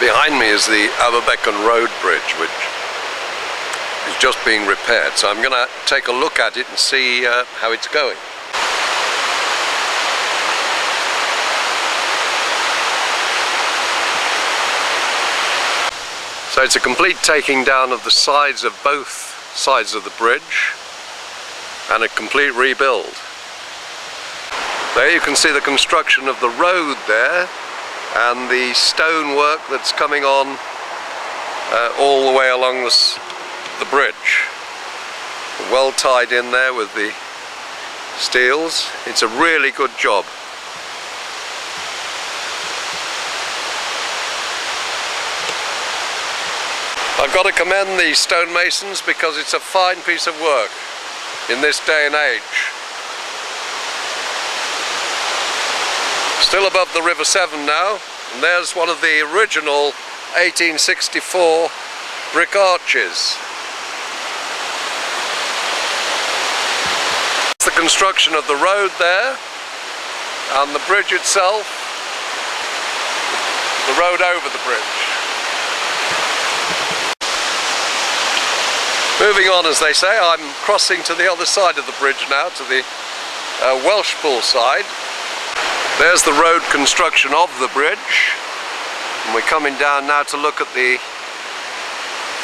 Behind me is the Aberbechan road bridge, which is just being repaired, so I'm going to take a look at it and see how it's going. So it's a complete taking down of the sides of both sides of the bridge and a complete rebuild. There you can see the construction of the road there and the stonework that's coming on all the way along the bridge. Well tied in there with the steels. It's a really good job. I've got to commend the stonemasons because it's a fine piece of work in this day and age. Still above the River Severn now, and there's one of the original 1864 brick arches. It's the construction of the road there, and the bridge itself, the road over the bridge. Moving on, as they say, I'm crossing to the other side of the bridge now, to the Welshpool side. There's the road construction of the bridge, and we're coming down now to look at the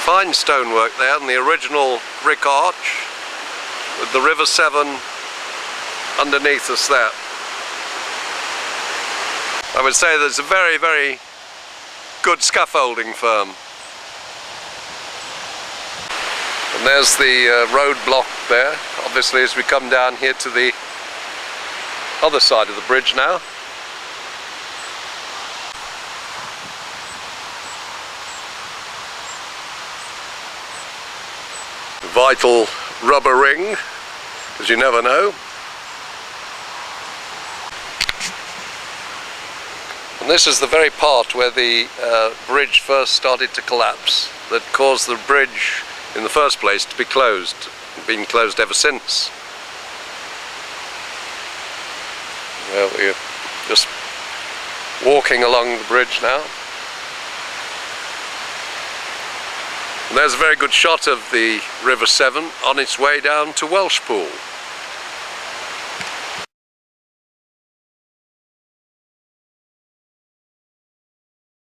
fine stonework there and the original brick arch with the River Severn underneath us there. I would say there's a very, very good scaffolding firm. And there's the road block there, obviously, as we come down here to the other side of the bridge now. Vital rubber ring, because you never know. And this is the very part where the bridge first started to collapse, that caused the bridge in the first place to be closed. It's been closed ever since. Well, we're just walking along the bridge now. And there's a very good shot of the River Severn on its way down to Welshpool.